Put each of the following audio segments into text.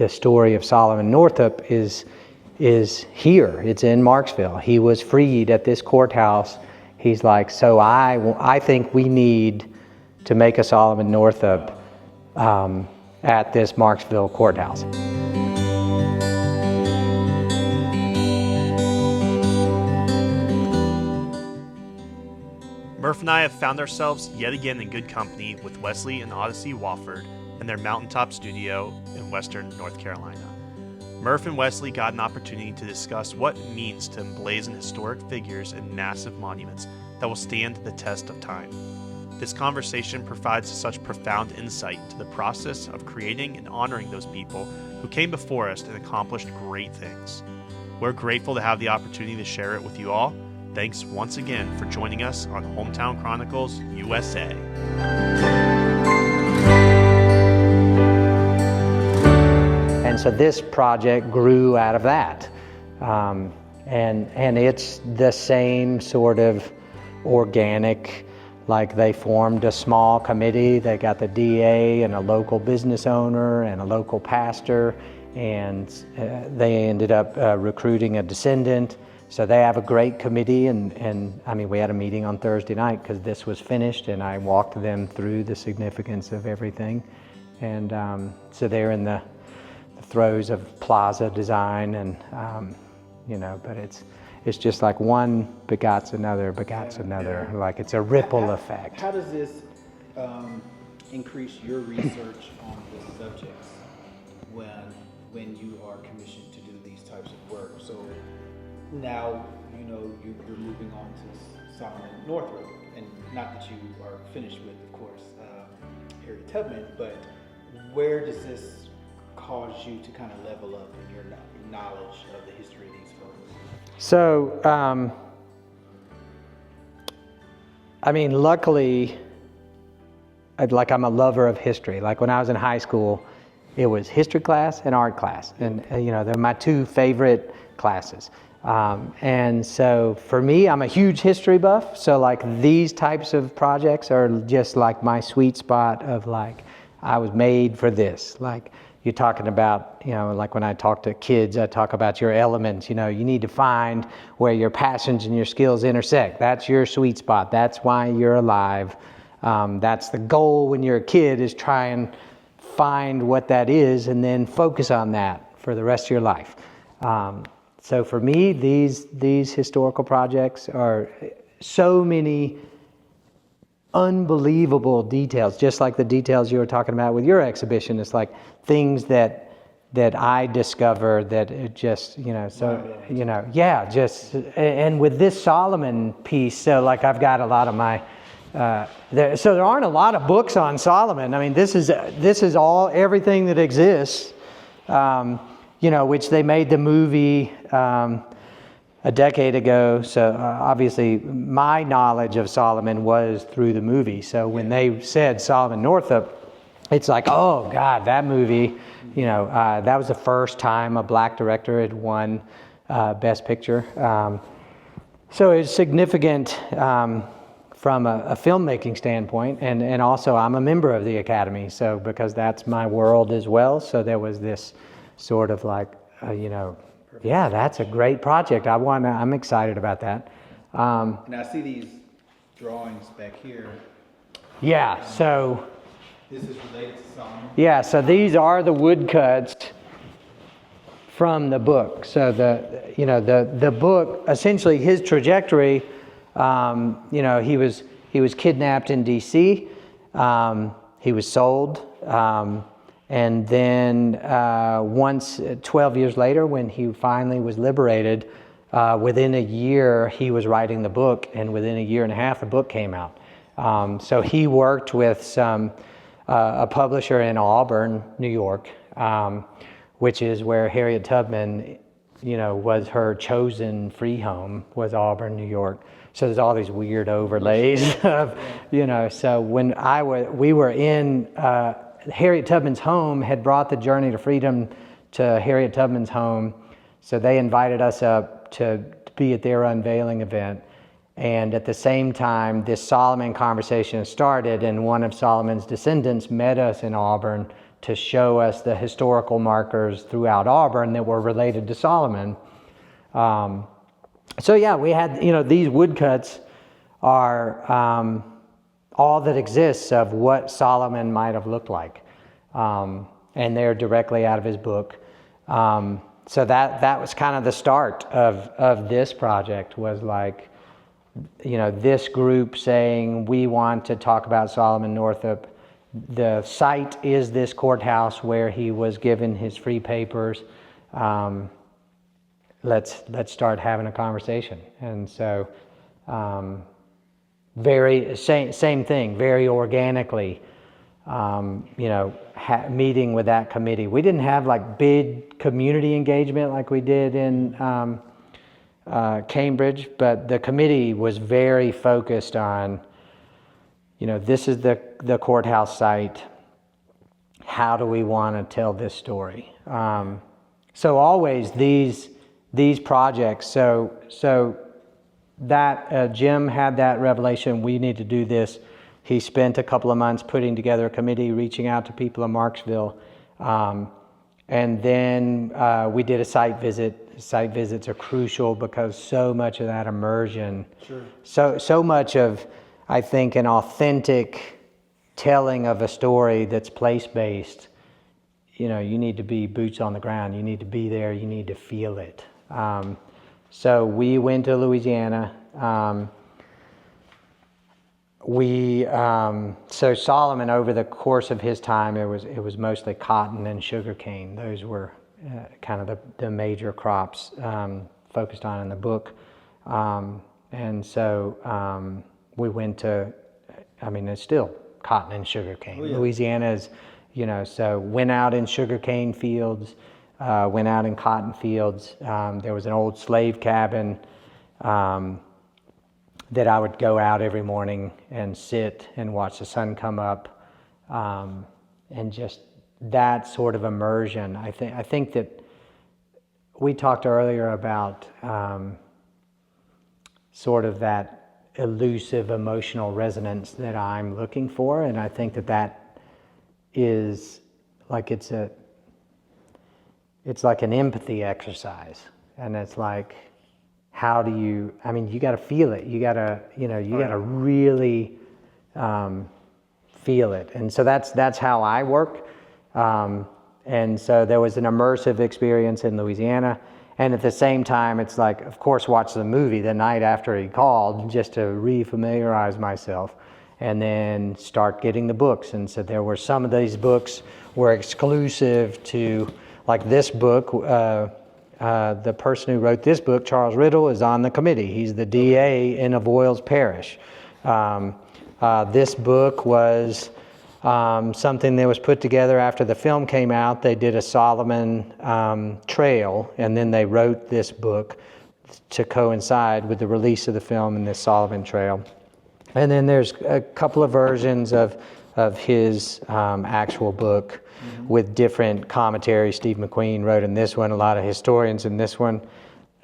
the story of Solomon Northup is here. It's in Marksville. He was freed at this courthouse. He's like, so I think we need to make a Solomon Northup at this Marksville courthouse. Murph and I have found ourselves yet again in good company with Wesley and Odyssey Wofford in their mountaintop studio in western North Carolina. Murph and Wesley got an opportunity to discuss what it means to emblazon historic figures and massive monuments that will stand the test of time. This conversation provides such profound insight into the process of creating and honoring those people who came before us and accomplished great things. We're grateful to have the opportunity to share it with you all. Thanks once again for joining us on Hometown Chronicles USA. And so this project grew out of that. And it's the same sort of organic, like they formed a small committee. They got the DA and a local business owner and a local pastor, and they ended up recruiting a descendant. So they have a great committee, and I mean, we had a meeting on Thursday night because this was finished, and I walked them through the significance of everything. And so they're in the throes of plaza design, and but it's just like one begots another, like it's a ripple effect. How does this increase your research on the subjects when you are commissioned to do these types of work? So now you're moving on to Solomon Northup, and not that you are finished with, of course, Harriet Tubman, but where does this cause you to kind of level up in your knowledge of the history of these folks? So, luckily, I'm a lover of history. Like when I was in high school, it was history class and art class, and they're my two favorite classes. And so for me, I'm a huge history buff. So like these types of projects are just like my sweet spot of like, I was made for this. Like you're talking about, like when I talk to kids, I talk about your elements. You need to find where your passions and your skills intersect. That's your sweet spot. That's why you're alive. That's the goal when you're a kid, is try and find what that is and then focus on that for the rest of your life. So for me, these historical projects are so many unbelievable details, just like the details you were talking about with your exhibition. It's like things that I discover that it just, and with this Solomon piece, so like I've got a lot of my, so there aren't a lot of books on Solomon. I mean, this is all, everything that exists, which they made the movie a decade ago. So obviously my knowledge of Solomon was through the movie. So when they said Solomon Northup, it's like, oh God, that movie, that was the first time a black director had won Best Picture. So it's significant from a filmmaking standpoint, and also I'm a member of the Academy, so because that's my world as well. So there was this sort of like, yeah, that's a great project. I'm excited about that. And I see these drawings back here. Yeah, so. This is related to Solomon? Yeah, so these are the woodcuts from the book. So the book, essentially his trajectory, he was kidnapped in D.C., he was sold, and then once, 12 years later, when he finally was liberated, within a year he was writing the book, and within a year and a half the book came out. So he worked with a publisher in Auburn, New York, which is where Harriet Tubman, was her chosen free home, was Auburn, New York. So there's all these weird overlays of, so when we were in, Harriet Tubman's home had brought the Journey to Freedom to Harriet Tubman's home. So they invited us up to be at their unveiling event. And at the same time, this Solomon conversation started, and one of Solomon's descendants met us in Auburn to show us the historical markers throughout Auburn that were related to Solomon. So yeah, we had, these woodcuts are all that exists of what Solomon might have looked like. And they're directly out of his book. So that was kind of the start of this project, was like, this group saying, we want to talk about Solomon Northup. The site is this courthouse where he was given his free papers. Let's start having a conversation. And so, same thing, very organically, meeting with that committee. We didn't have like big community engagement like we did in Cambridge, but the committee was very focused on, this is the courthouse site. How do we want to tell this story? So always these projects. So that Jim had that revelation. We need to do this. He spent a couple of months putting together a committee, reaching out to people in Marksville, and then we did a site visit. Site visits are crucial because so much of that immersion, so much of, I think, an authentic telling of a story that's place-based, you need to be boots on the ground. You need to be there. You need to feel it. So we went to Louisiana. So Solomon, over the course of his time, it was mostly cotton and sugarcane. Those were kind of the major crops focused on in the book. And so we went to, it's still cotton and sugarcane. Oh, yeah. Louisiana is, so went out in sugarcane fields, went out in cotton fields. There was an old slave cabin that I would go out every morning and sit and watch the sun come up, and just that sort of immersion. I think that we talked earlier about sort of that elusive emotional resonance that I'm looking for, and I think that is like it's like an empathy exercise, and it's like, how do you? You got to feel it. You got to, got to really feel it, and so that's how I work. And so there was an immersive experience in Louisiana, and at the same time, it's like, of course, watch the movie the night after he called just to re-familiarize myself, and then start getting the books. And so there were some of these books were exclusive to, like this book. The person who wrote this book, Charles Riddle, is on the committee. He's the DA in Avoyelles Parish. This book was something that was put together after the film came out. They did a Solomon trail, and then they wrote this book to coincide with the release of the film and this Solomon trail. And then there's a couple of versions of his actual book with different commentaries. Steve McQueen wrote in this one, a lot of historians in this one.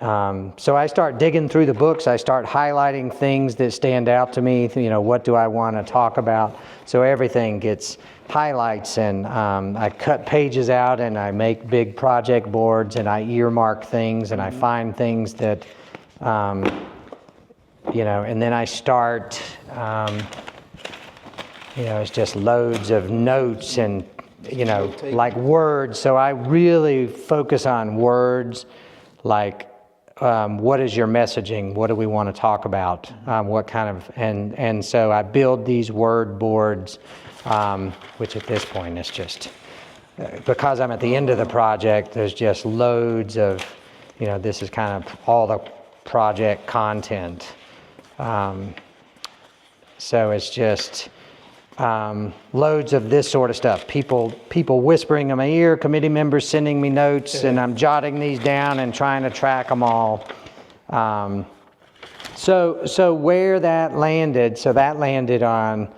So I start digging through the books. I start highlighting things that stand out to me. What do I want to talk about? So everything gets highlights, and I cut pages out, and I make big project boards, and I earmark things, and I find things that, and then I start, it's just loads of notes and, like words. So I really focus on words, like, what is your messaging? What do we want to talk about? What kind of, and so I build these word boards, which at this point is just, because I'm at the end of the project, there's just loads of, this is kind of all the project content. So it's just loads of this sort of stuff. People whispering in my ear, committee members sending me notes, and I'm jotting these down and trying to track them all. So where that landed, that landed on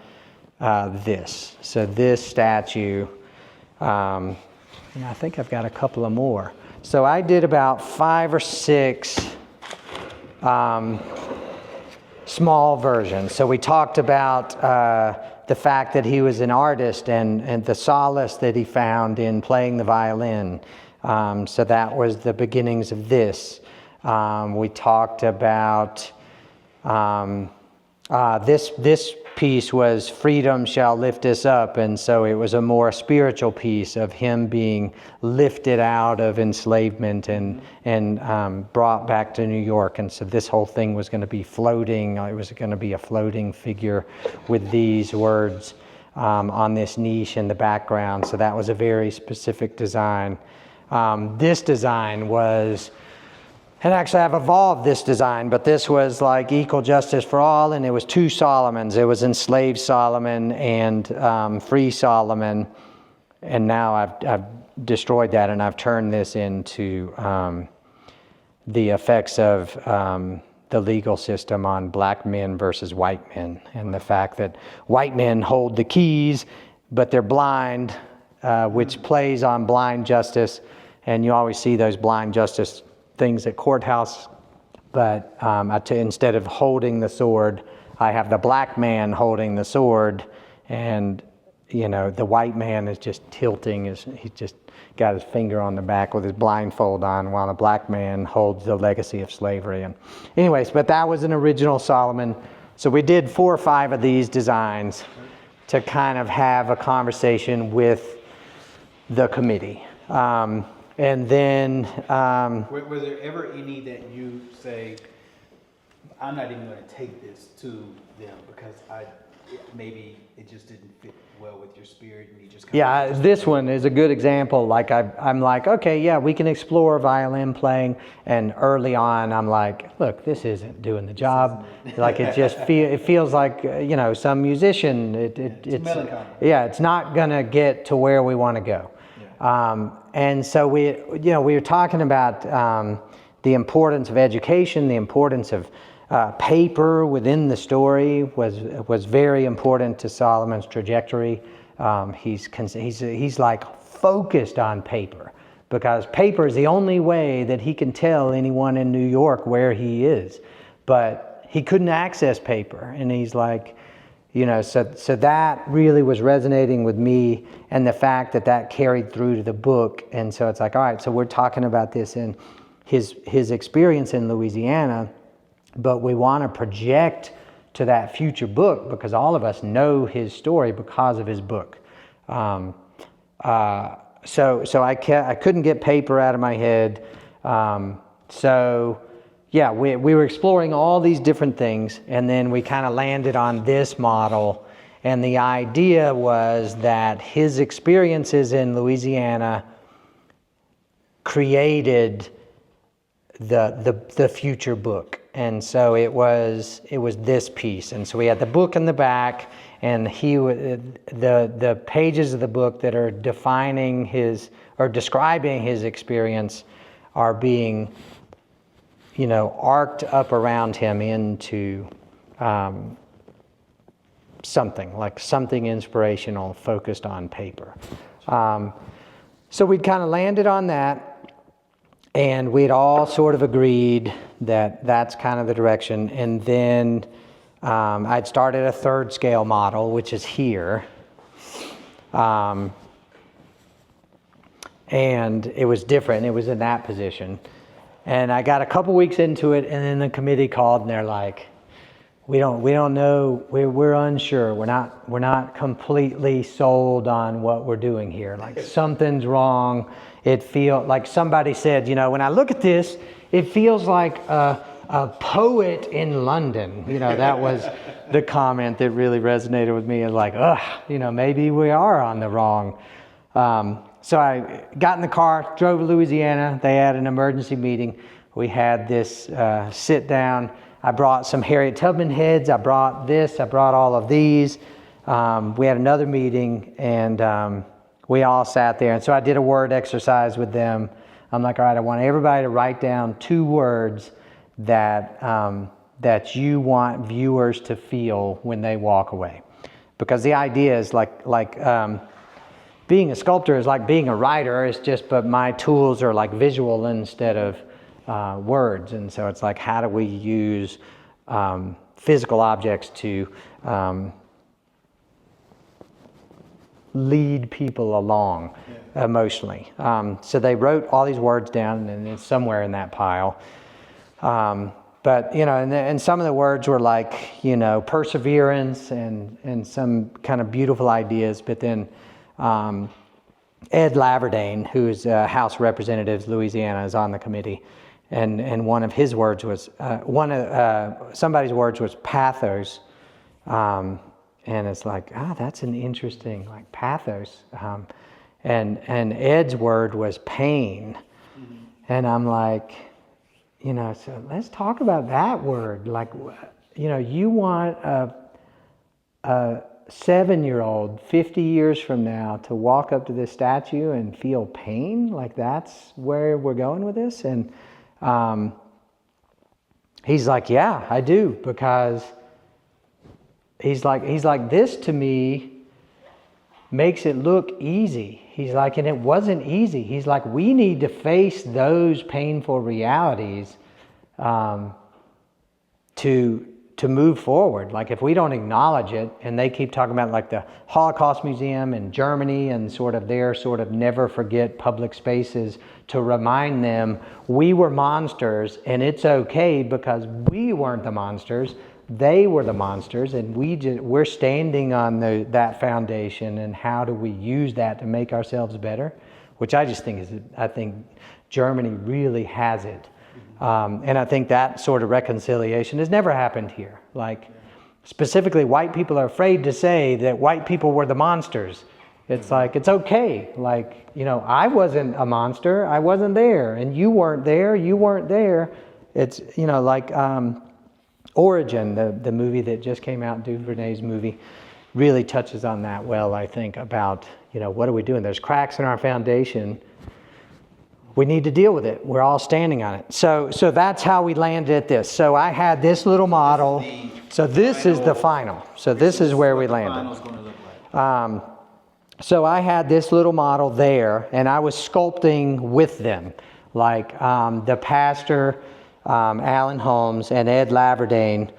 this. So this statue, and I think I've got a couple of more. So I did about 5 or 6 small versions. So we talked about the fact that he was an artist and the solace that he found in playing the violin. So that was the beginnings of this. We talked about this piece was freedom shall lift us up, and so it was a more spiritual piece of him being lifted out of enslavement and brought back to New York. And so this whole thing was going to be floating. It was going to be a floating figure with these words on this niche in the background. So that was a very specific design. This design was, and actually I've evolved this design, but this was like equal justice for all, and it was two Solomons. It was enslaved Solomon and free Solomon, and now I've destroyed that, and I've turned this into the effects of the legal system on black men versus white men, and the fact that white men hold the keys, but they're blind, which plays on blind justice, and you always see those blind justice things at courthouse, but instead of holding the sword, I have the black man holding the sword, and the white man is just tilting. He's just got his finger on the back with his blindfold on, while the black man holds the legacy of slavery. And anyways, but that was an original Solomon. So we did 4 or 5 of these designs to kind of have a conversation with the committee. And then... were there ever any that you say, I'm not even going to take this to them because maybe it just didn't fit well with your spirit, and you just this one is a good example. Like I'm like, okay, yeah, we can explore violin playing, and early on I'm like, look, this isn't doing the job. Like it just feels like some musician. It's melancholy. Yeah, it's not gonna get to where we want to go. And so we were talking about the importance of education, the importance of paper within the story was very important to Solomon's trajectory. He's like focused on paper, because paper is the only way that he can tell anyone in New York where he is. But he couldn't access paper, and he's like, so that really was resonating with me, and the fact that carried through to the book. And so it's like, all right, so we're talking about this in his experience in Louisiana, but we want to project to that future book, because all of us know his story because of his book. So I couldn't get paper out of my head. Yeah, we were exploring all these different things, and then we kind of landed on this model. And the idea was that his experiences in Louisiana created the future book. And so it was this piece. And so we had the book in the back, and the pages of the book that are describing his experience are being arced up around him into something inspirational focused on paper. So we'd kind of landed on that, and we'd all sort of agreed that that's kind of the direction. And then I'd started a 3rd scale model, which is here. And it was different. It was in that position. And I got a couple weeks into it, and then the committee called, and they're like, we don't know, we're unsure. We're not completely sold on what we're doing here. Like something's wrong. It feels like somebody said, when I look at this, it feels like a poet in London. That was the comment that really resonated with me. It's like, maybe we are on the wrong. So I got in the car, drove to Louisiana. They had an emergency meeting. We had this sit down. I brought some Harriet Tubman heads. I brought all of these. We had another meeting, and we all sat there. And so I did a word exercise with them. I'm like, all right, I want everybody to write down 2 words that you want viewers to feel when they walk away. Because the idea is like being a sculptor is like being a writer. It's just, but my tools are like visual instead of words. And so it's like, how do we use physical objects to lead people along emotionally. So they wrote all these words down, and it's somewhere in that pile. But, you know, and some of the words were like, you know, perseverance and some kind of beautiful ideas. But then Ed Laverdane, who's House of Representatives, Louisiana, is on the committee. And one of his words was, somebody's words was pathos. And it's like, that's an interesting, like, pathos. And Ed's word was pain. Mm-hmm. And I'm like, you know, so let's talk about that word. Like, you know, you want a 7-year-old 50 years from now to walk up to this statue and feel pain? Like, that's where we're going with this? And he's like, yeah, I do, because he's like, this to me makes it look easy. He's like, and it wasn't easy. He's like, we need to face those painful realities to move forward. Like, if we don't acknowledge it, and they keep talking about like the Holocaust Museum in Germany and sort of their sort of never forget public spaces to remind them we were monsters, and it's okay because we weren't the monsters. They were the monsters, and we're standing on that foundation, and how do we use that to make ourselves better? Which I just think I think Germany really has it. And I think that sort of reconciliation has never happened here. Like, specifically, white people are afraid to say that white people were the monsters. It's like, it's okay. Like, you know, I wasn't a monster. I wasn't there. And you weren't there. You weren't there. It's, you know, like, Origin, the movie that just came out, DuVernay's movie, really touches on that well, I think, about, you know, what are we doing? There's cracks in our foundation. We need to deal with it. We're all standing on it. So that's how we landed at this. So I had this little model. So this is the final. So this is where we landed. So I had this little model there, and I was sculpting with them. Like the pastor, Alan Holmes, and Ed Laverdane,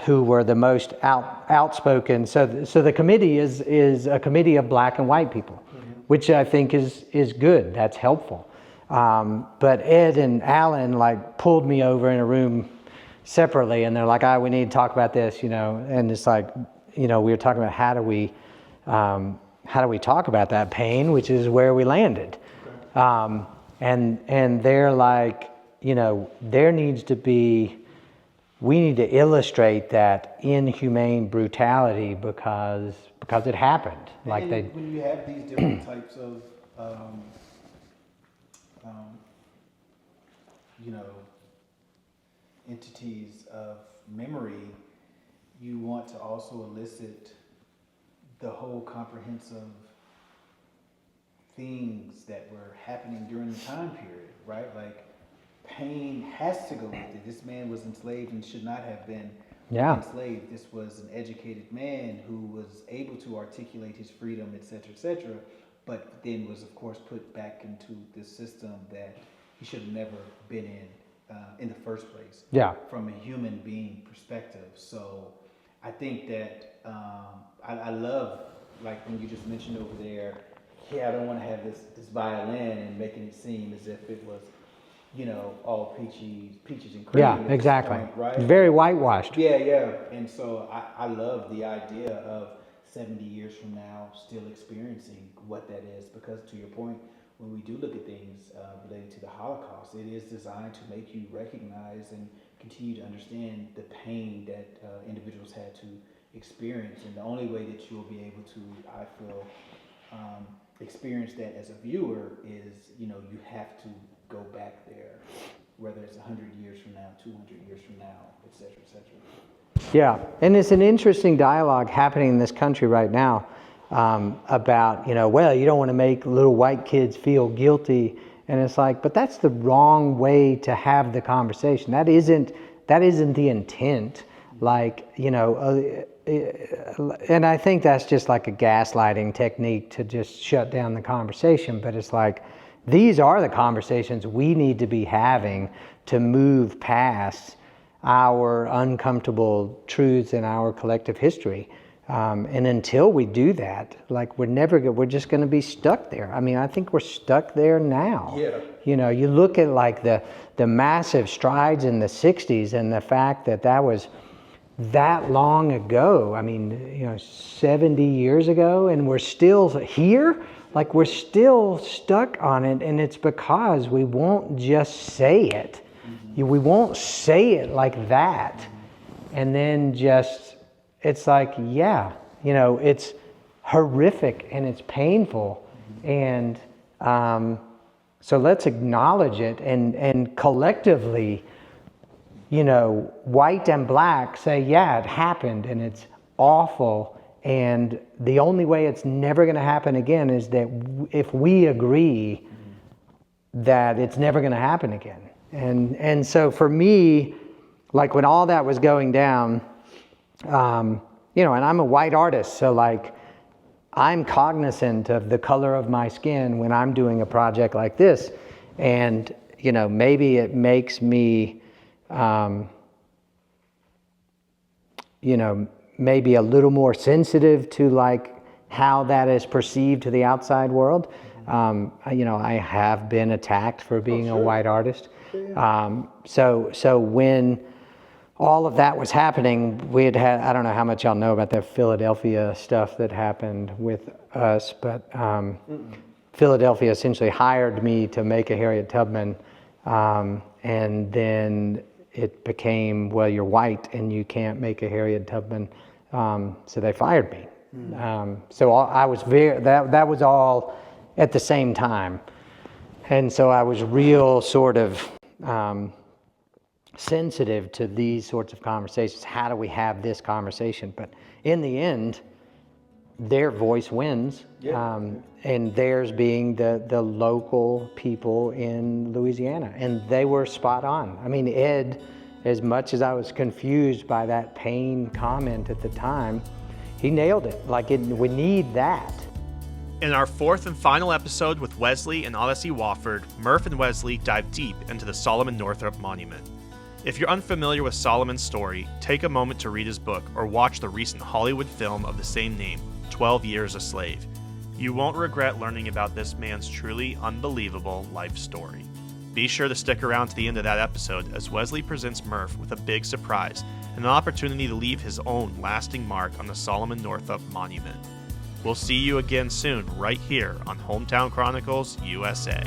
who were the most outspoken. So the committee is a committee of black and white people, which I think is good. That's helpful. But Ed and Alan like pulled me over in a room separately, and they're like, we need to talk about this, you know. And it's like, you know, we were talking about how do we talk about that pain, which is where we landed. And they're like, you know, we need to illustrate that inhumane brutality because it happened. Like, when you have these different types of, you know, entities of memory, you want to also elicit the whole comprehensive things that were happening during the time period, right? Like, pain has to go with it. This man was enslaved and should not have been enslaved. This was an educated man who was able to articulate his freedom, etc., but then was, of course, put back into this system that he should have never been in the first place. Yeah. From a human being perspective. So I think that I love, like when you just mentioned over there, I don't want to have this violin and making it seem as if it was, you know, all peaches and cream. Yeah, exactly. Point, right? It's very whitewashed. Yeah. And so I love the idea of 70 years from now still experiencing what that is, because to your point, when we do look at things related to the Holocaust, it is designed to make you recognize and continue to understand the pain that individuals had to experience. And the only way that you'll be able to, I feel, experience that as a viewer is, you know, you have to go back there, whether it's 100 years from now, 200 years from now, et cetera. Yeah, and it's an interesting dialogue happening in this country right now about, you know, well, you don't want to make little white kids feel guilty, and it's like, but that's the wrong way to have the conversation. That isn't the intent. Like, you know, and I think that's just like a gaslighting technique to just shut down the conversation. But it's like, these are the conversations we need to be having to move past our uncomfortable truths in our collective history. And until we do that, like we're just going to be stuck there. I mean, I think we're stuck there now. Yeah. You know, you look at like the massive strides in the 60s and the fact that that was that long ago. I mean, 70 years ago, and we're still here. Like we're still stuck on it, and it's because we won't just say it. We won't say it like that. And then it's like, yeah, it's horrific and it's painful. And so let's acknowledge it and collectively, white and black say, yeah, it happened and it's awful. And the only way it's never going to happen again is that if we agree that it's never going to happen again. And so for me, like when all that was going down, and I'm a white artist, so like I'm cognizant of the color of my skin when I'm doing a project like this. And, maybe it makes me, maybe a little more sensitive to like how that is perceived to the outside world. I have been attacked for being a white artist. So when all of that was happening, we had, I don't know how much y'all know about the Philadelphia stuff that happened with us, but Philadelphia essentially hired me to make a Harriet Tubman, and then it became, well, you're white and you can't make a Harriet Tubman, so they fired me. So I was that was all at the same time, and so I was real sort of sensitive to these sorts of conversations. How do we have this conversation? But in the end, their voice wins, and theirs being the local people in Louisiana, and they were spot on. I mean, Ed, as much as I was confused by that pain comment at the time, he nailed it. Like we need that. In our fourth and final episode with Wesley and Odyssey Wofford, Murph and Wesley dive deep into the Solomon Northup Monument. If you're unfamiliar with Solomon's story, take a moment to read his book or watch the recent Hollywood film of the same name, 12 Years a Slave. You won't regret learning about this man's truly unbelievable life story. Be sure to stick around to the end of that episode as Wesley presents Murph with a big surprise and an opportunity to leave his own lasting mark on the Solomon Northup Monument. We'll see you again soon right here on Hometown Chronicles USA.